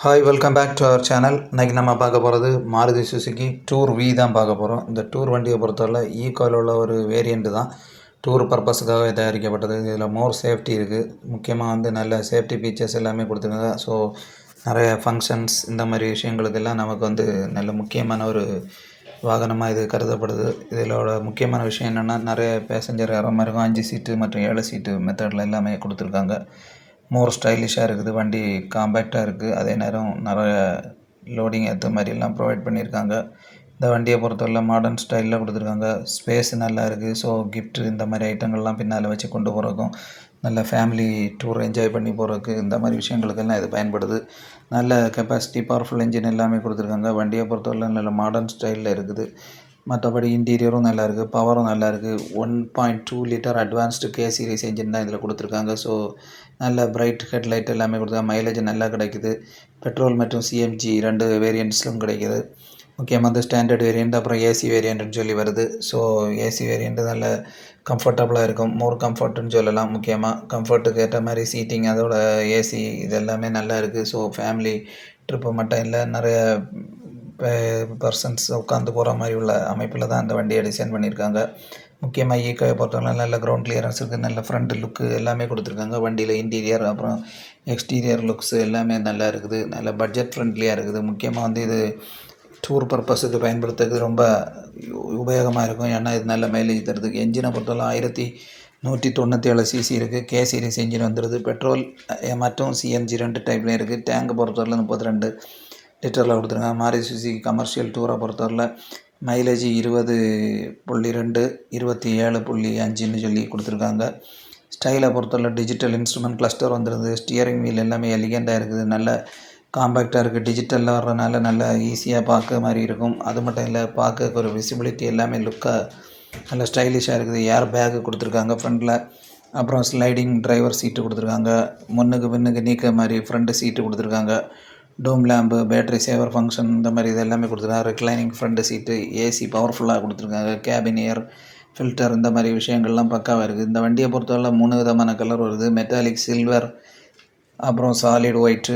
Hi welcome back to our channel. இன்றைக்கி நம்ம பார்க்க போகிறது மாருதி சுசுகி டூர் வி தான் பார்க்க போகிறோம். இந்த டூர் வண்டியை பொறுத்தவரை ஈக்குவல் உள்ள ஒரு வேரியண்ட்டு தான். டூர் பர்பஸுக்காக தயாரிக்கப்பட்டது. இதில் மோர் சேஃப்டி இருக்குது. முக்கியமாக நல்ல சேஃப்டி ஃபீச்சர்ஸ் எல்லாமே கொடுத்துருக்காங்க. ஸோ நிறைய ஃபங்க்ஷன்ஸ் இந்த மாதிரி விஷயங்களுக்கெல்லாம் நமக்கு நல்ல முக்கியமான ஒரு வாகனமாக இது கருதப்படுது. இதோட முக்கியமான விஷயம் என்னென்னா, நிறைய பேசஞ்சர் ஏற மாதிரி இருக்கும். 5 சீட்டு மற்றும் 7 சீட்டு மெத்தடில் எல்லாமே கொடுத்துருக்காங்க. மோர் ஸ்டைலிஷாக இருக்குது. வண்டி காம்பேக்டாக இருக்குது. அதே நேரம் நிறைய லோடிங் ஏற்ற மாதிரிலாம் ப்ரொவைட் பண்ணியிருக்காங்க. இந்த வண்டியை பொறுத்தவரை மாடர்ன் ஸ்டைலில் கொடுத்துருக்காங்க. ஸ்பேஸ் நல்லா இருக்குது. ஸோ கிஃப்ட்டு இந்த மாதிரி ஐட்டங்கள்லாம் பின்னால் வச்சு கொண்டு போகிறதுக்கும், நல்ல ஃபேமிலி டூர் என்ஜாய் பண்ணி போகிறதுக்கு இந்த மாதிரி விஷயங்களுக்கெல்லாம் இது பயன்படுது. நல்ல கெப்பாசிட்டி பவர்ஃபுல் என்ஜின் எல்லாமே கொடுத்துருக்காங்க. வண்டியை பொறுத்தவரை நல்ல மாடர்ன் ஸ்டைலில் இருக்குது. மற்றபடி இன்டீரியரும் நல்லாயிருக்கு, பவரும் நல்லாயிருக்கு. 1.2 litre advanced K series engine தான் இதில் கொடுத்துருக்காங்க. ஸோ நல்ல பிரைட் ஹெட்லைட் எல்லாமே கொடுத்துருக்காங்க. மைலேஜ் நல்லா கிடைக்குது. பெட்ரோல் மற்றும் சிஎன்ஜி 2 வேரியண்ட்ஸ்லும் கிடைக்கிது. முக்கியமாக ஸ்டாண்டர்ட் வேரியண்ட் அப்புறம் ஏசி வேரியண்ட்டுன்னு சொல்லி வருது. ஸோ ஏசி வேரியண்ட்டு நல்ல கம்ஃபர்டபுளாக இருக்கும். மோர் கம்ஃபர்ட்டுன்னு சொல்லலாம். முக்கியமாக கம்ஃபர்ட்டுக்கு ஏற்ற மாதிரி சீட்டிங், அதோட ஏசி இது எல்லாமே நல்லா இருக்குது. ஸோ ஃபேமிலி ட்ரிப்பு மட்டும் இல்லை, நிறைய பர்சன்ஸ் உட்காந்து போகிற மாதிரி உள்ள அமைப்பில் தான் அந்த வண்டியை டிசைன் பண்ணியிருக்காங்க. முக்கியமாக ஈக்கோவை பொறுத்தவரை நல்ல கிரவுண்ட் கிளியரன்ஸ் இருக்குது. நல்ல ஃப்ரண்ட் லுக்கு எல்லாமே கொடுத்துருக்காங்க. வண்டியில் இன்டீரியர் அப்புறம் எக்ஸ்டீரியர் லுக்ஸ் எல்லாமே நல்லா இருக்குது. நல்ல பட்ஜெட் ஃப்ரெண்ட்லியாக இருக்குது. முக்கியமாக இது டூர் பர்பஸுக்கு பயன்படுத்துறதுக்கு ரொம்ப உபயோகமாக இருக்கும். ஏன்னா இது நல்ல மைலேஜ் தருது. என்ஜினை பொறுத்தவரை 1197 சிசி இருக்குது. கே சீரிஸ் என்ஜின் வந்துடுது. பெட்ரோல் மற்றும் சிஎன்ஜி 2 டைப்லேயும் இருக்குது. டேங்க் பொறுத்தவரை 32 லிட்டரில் கொடுத்துருக்காங்க. மாருதி சுசுகி கமர்ஷியல் டூரை பொறுத்தவரை மைலேஜ் 20.2 27.5ன்னு சொல்லி கொடுத்துருக்காங்க. ஸ்டைலை பொறுத்தவரை டிஜிட்டல் இன்ஸ்ட்ருமெண்ட் கிளஸ்டர் வந்துடுது. ஸ்டியரிங் வீல் எல்லாமே எலிகெண்ட்டாக இருக்குது. நல்ல காம்பேக்டாக இருக்குது. டிஜிட்டலில் வர்றதுனால நல்ல ஈஸியாக பார்க்க மாதிரி இருக்கும். அது மட்டும் இல்லை, பார்க்க ஒரு விசிபிலிட்டி எல்லாமே லுக்காக நல்ல ஸ்டைலிஷாக இருக்குது. ஏர் பேக்கு கொடுத்துருக்காங்க ஃப்ரண்டில். அப்புறம் ஸ்லைடிங் டிரைவர் சீட்டு கொடுத்துருக்காங்க. முன்னுக்கு பின்னுக்கு நீக்க மாதிரி ஃப்ரண்ட் சீட்டு கொடுத்துருக்காங்க. டோம் லேம்பு, பேட்டரி சேவர் ஃபங்க்ஷன் இந்த மாதிரி இது எல்லாமே கொடுத்துருக்காங்க. ரிக்ளைனிங் ஃப்ரண்ட் சீட்டு, ஏசி பவர்ஃபுல்லாக கொடுத்துருக்காங்க. கேபின் ஏர் ஃபில்டர் இந்த மாதிரி விஷயங்கள்லாம் பக்காவாக இருக்குது. இந்த வண்டியை பொறுத்தவரை 3 விதமான கலர் வருது. மெட்டாலிக் சில்வர், அப்புறம் solid white,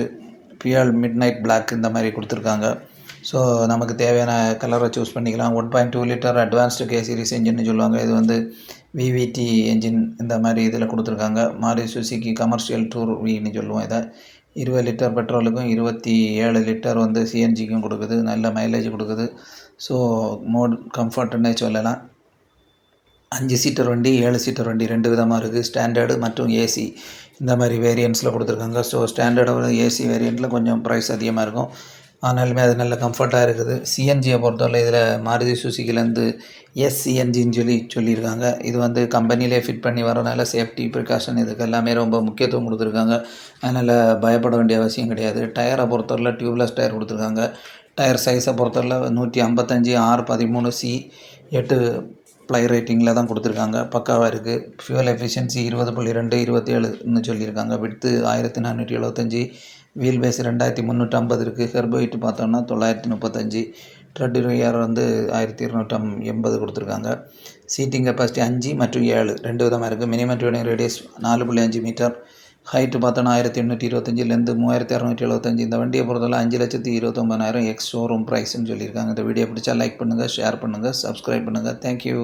pearl midnight black இந்த மாதிரி கொடுத்துருக்காங்க. ஸோ நமக்கு தேவையான கலரை சூஸ் பண்ணிக்கலாம். 1.2 லிட்டர் அட்வான்ஸ்டு கே சீரிஸ் என்ஜின்னு சொல்லுவாங்க. இது விவிடி என்ஜின் இந்த மாதிரி இதில் கொடுத்துருக்காங்க. மாருதி சுசுகி கமர்ஷியல் டூர் வின்னு சொல்லுவோம். இதை 20 லிட்டர் பெட்ரோலுக்கும் 27 லிட்டர் சிஎன்ஜிக்கும் கொடுக்குது. நல்ல மைலேஜ் கொடுக்குது. ஸோ மோட் கம்ஃபர்ட்டுன்னே சொல்லலாம். 5 சீட்டர் வண்டி, 7 சீட்டர் வண்டி 2 விதமாக இருக்குது. ஸ்டாண்டர்டு மற்றும் ஏசி இந்த மாதிரி வேரியண்ட்ஸில் கொடுத்துருக்காங்க. ஸோ ஸ்டாண்டர்டோட ஏசி வேரியண்ட்டில் கொஞ்சம் ப்ரைஸ் அதிகமாக இருக்கும். ஆனாலுமே அது நல்ல கம்ஃபர்ட்டாக இருக்குது. சிஎன்ஜியை பொறுத்தவரை இதில் மாருதி சுசுகிலேருந்து எஸ்சிஎன்ஜின்னு சொல்லியிருக்காங்க. இது கம்பெனிலே ஃபிட் பண்ணி வரனால சேஃப்டி ப்ரிகாஷன் இதுக்கு எல்லாமே ரொம்ப முக்கியத்துவம் கொடுத்துருக்காங்க. அதனால் பயப்பட வேண்டிய அவசியம் கிடையாது. டயரை பொறுத்தவரை டியூப்லெஸ் டயர் கொடுத்துருக்காங்க. டயர் சைஸை பொறுத்தவரை 155 R13C 8 ப்ளை ரேட்டிங்கில் தான் கொடுத்துருக்காங்க. பக்காவாக இருக்குது. ஃபியூவல் எஃபிஷியன்சி 20.2 27ன்னு சொல்லியிருக்காங்க. விட்த்து 1475, வீல் பேஸ் 2350 இருக்குது. ஹெர்ப் வெயிட் பார்த்தோம்னா 935, ட்ரெட் ரியர் 1280 கொடுத்துருக்காங்க. சீட்டிங் கெப்பாசிட்டி 5 மற்றும் 7 2 விதமாக இருக்குது. Minimum turning radius 4.5 metre. Height பார்த்தோன்னா 1825, லென்த்து 3675. இந்த வண்டியை பொறுத்தவரை 5,29,000 எக்ஸ் ஷோரூம் ப்ரைஸ்ன்னு சொல்லியிருக்காங்க. இந்த வீடியோ பிடிச்சா லைக் பண்ணுங்கள், ஷேர் பண்ணுங்கள், சப்ஸ்கிரைப் பண்ணுங்கள். தேங்க்யூ.